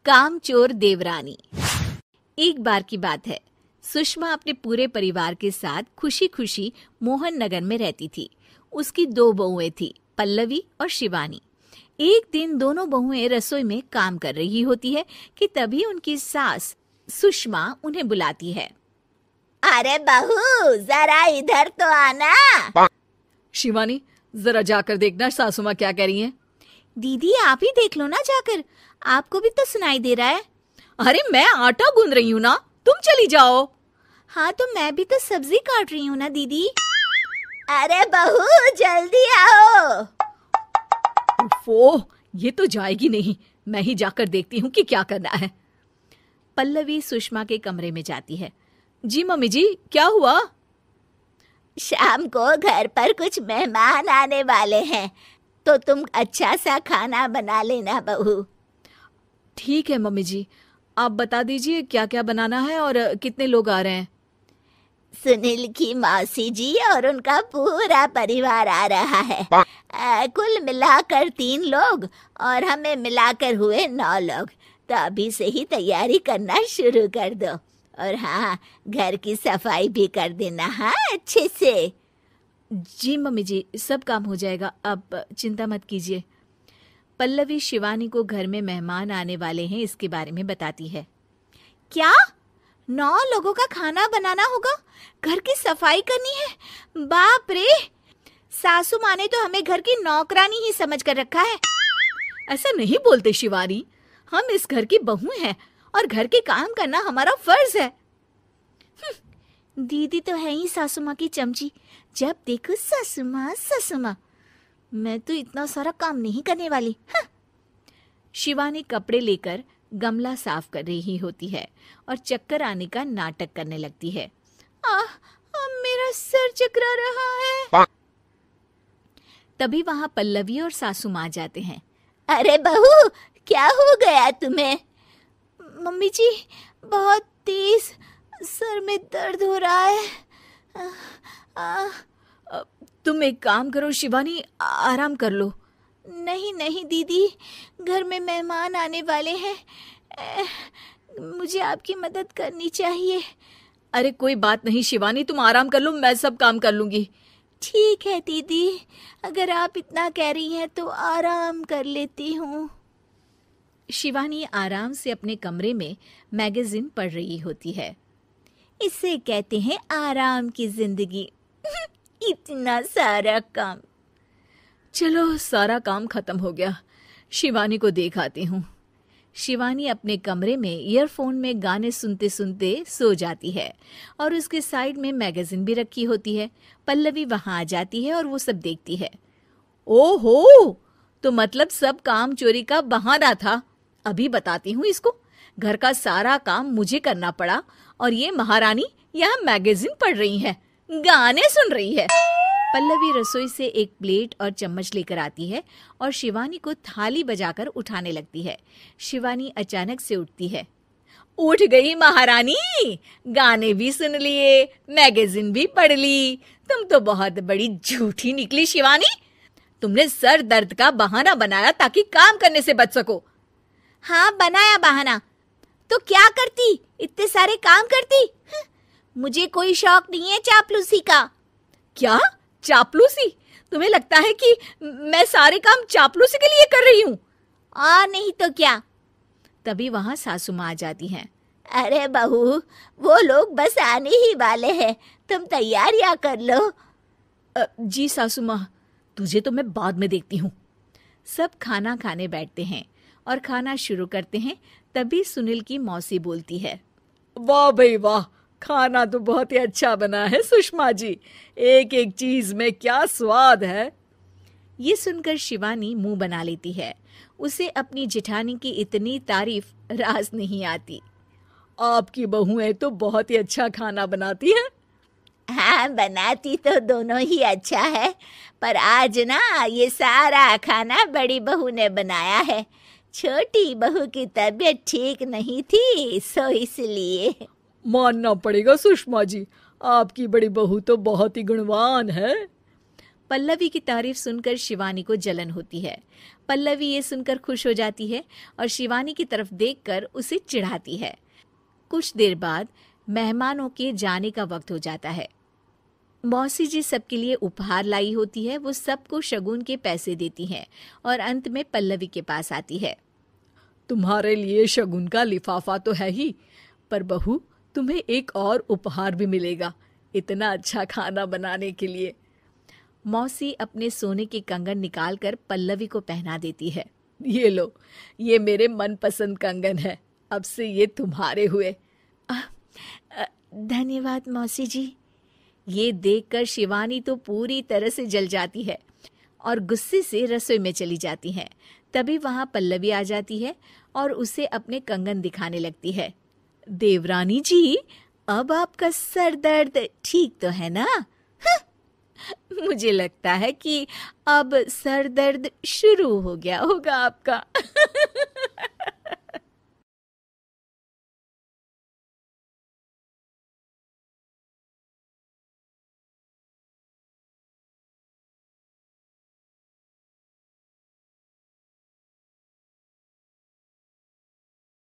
कामचोर देवरानी। एक बार की बात है, सुषमा अपने पूरे परिवार के साथ खुशी खुशी मोहन नगर में रहती थी। उसकी 2 बहुएं थी, पल्लवी और शिवानी। एक दिन दोनों बहुएं रसोई में काम कर रही होती है कि तभी उनकी सास सुषमा उन्हें बुलाती है। अरे बहू, जरा इधर तो आना। शिवानी, जरा जाकर देखना सासू माँ क्या कह रही हैं। दीदी आप ही देख लो ना जाकर, आपको भी तो सुनाई दे रहा है। अरे मैं आटा गूंद रही हूँ ना, तुम चली जाओ। हाँ तो मैं भी तो सब्जी काट रही हूँ ना दीदी। अरे बहू जल्दी आओ। ओह, ये तो जाएगी नहीं, मैं ही जाकर देखती हूँ कि क्या करना है। पल्लवी सुषमा के कमरे में जाती है। जी मम्मी जी, क्या हुआ? शाम को घर पर कुछ मेहमान आने वाले हैं, तो तुम अच्छा सा खाना बना लेना बहू। ठीक है मम्मी जी, आप बता दीजिए क्या क्या बनाना है और कितने लोग आ रहे हैं। सुनील की मौसी जी और उनका पूरा परिवार आ रहा है। कुल मिलाकर 3 लोग और हमें मिलाकर हुए 9 लोग। तो अभी से ही तैयारी करना शुरू कर दो। और हाँ, घर की सफाई भी कर देना, हाँ अच्छे से। जी मम्मी जी, सब काम हो जाएगा, आप चिंता मत कीजिए। पल्लवी शिवानी को घर में मेहमान आने वाले हैं इसके बारे में बताती है। क्या 9 लोगों का खाना बनाना होगा, घर की सफाई करनी है? बाप रे, सासू माँ ने तो हमें घर की नौकरानी ही समझ कर रखा है। ऐसा नहीं बोलते शिवानी, हम इस घर की बहू हैं और घर के काम करना हमारा फर्ज है। दीदी तो है ही सासू माँ की चमची, जब देखो सासू माँ सासू माँ। मैं तो इतना सारा काम नहीं करने वाली। शिवानी कपड़े लेकर गमला साफ कर रही होती है और चक्कर आने का नाटक करने लगती है। मेरा सर चकरा रहा है। तभी वहां पल्लवी और सासू माँ जाते हैं। अरे बहू, क्या हो गया तुम्हें? मम्मी जी, बहुत तेज सर में दर्द हो रहा है। तुम एक काम करो शिवानी, आराम कर लो। नहीं नहीं दीदी, घर में मेहमान आने वाले हैं, मुझे आपकी मदद करनी चाहिए। अरे कोई बात नहीं शिवानी, तुम आराम कर लो, मैं सब काम कर लूंगी। ठीक है दीदी, अगर आप इतना कह रही हैं तो आराम कर लेती हूँ। शिवानी आराम से अपने कमरे में मैगजीन पढ़ रही होती है। इसे कहते हैं आराम की जिंदगी। इतना सारा काम। चलो, सारा काम खत्म हो गया, शिवानी को देख आती हूँ। शिवानी अपने कमरे में ईयरफोन में गाने सुनते सुनते सो जाती है और उसके साइड में मैगजीन भी रखी होती है। पल्लवी वहां आ जाती है और वो सब देखती है। ओहो, तो मतलब सब काम चोरी का बहाना था। अभी बताती हूँ इसको। घर का सारा काम मुझे करना पड़ा और ये महारानी यहाँ मैगजीन पढ़ रही है, गाने सुन रही है। पल्लवी रसोई से एक प्लेट और चम्मच लेकर आती है और शिवानी को थाली बजाकर उठाने लगती है। शिवानी अचानक से उठती है। उठ गई महारानी, गाने भी सुन लिए, मैगजीन भी पढ़ ली। तुम तो बहुत बड़ी झूठी निकली शिवानी। तुमने सर दर्द का बहाना बनाया ताकि काम करने से बच सको। हाँ बनाया बहाना, तो क्या करती, इतने सारे काम करती। मुझे कोई शौक नहीं है चापलूसी का। क्या चापलूसी? तुम्हें लगता है कि मैं सारे काम चापलूसी के लिए कर रही हूँ? और नहीं तो क्या। तभी वहां सासू माँ आ जाती हैं। अरे बहू, वो लोग बस आने ही वाले हैं, तुम तैयारियां कर लो। जी सासू माँ, तुझे तो मैं बाद में देखती हूँ। सब खाना खाने बैठते हैं और खाना शुरू करते हैं। तभी सुनील की मौसी बोलती है। वाह भाई वाह, खाना तो बहुत ही अच्छा बना है सुषमा जी, एक एक चीज में क्या स्वाद है। ये सुनकर शिवानी मुंह बना लेती है। उसे अपनी जेठानी की इतनी तारीफ रास नहीं आती। आपकी बहुएं तो बहुत ही अच्छा खाना बनाती हैं। हाँ बनाती तो दोनों ही अच्छा है, पर आज ना ये सारा खाना बड़ी बहू ने बनाया है। छोटी बहू की तबीयत ठीक नहीं थी, सो इसलिए। मानना पड़ेगा सुषमा जी, आपकी बड़ी बहू तो बहुत ही गुणवान है। पल्लवी की तारीफ सुनकर शिवानी को जलन होती है। पल्लवी ये सुनकर खुश हो जाती है और शिवानी की तरफ देखकर उसे चिढ़ाती है। कुछ देर बाद मेहमानों के जाने का वक्त हो जाता है। मौसी जी सबके लिए उपहार लाई होती है। वो सबको शगुन के पैसे देती हैं और अंत में पल्लवी के पास आती है। तुम्हारे लिए शगुन का लिफाफा तो है ही, पर बहू तुम्हें एक और उपहार भी मिलेगा इतना अच्छा खाना बनाने के लिए। मौसी अपने सोने के कंगन निकालकर पल्लवी को पहना देती है। ये लो, ये मेरे मनपसंद कंगन है, अब से ये तुम्हारे हुए। धन्यवाद मौसी जी। ये देखकर शिवानी तो पूरी तरह से जल जाती है और गुस्से से रसोई में चली जाती है। तभी वहां पल्लवी आ जाती है और उसे अपने कंगन दिखाने लगती है। देवरानी जी, अब आपका सर दर्द ठीक तो है ना? मुझे लगता है कि अब सर दर्द शुरू हो गया होगा आपका।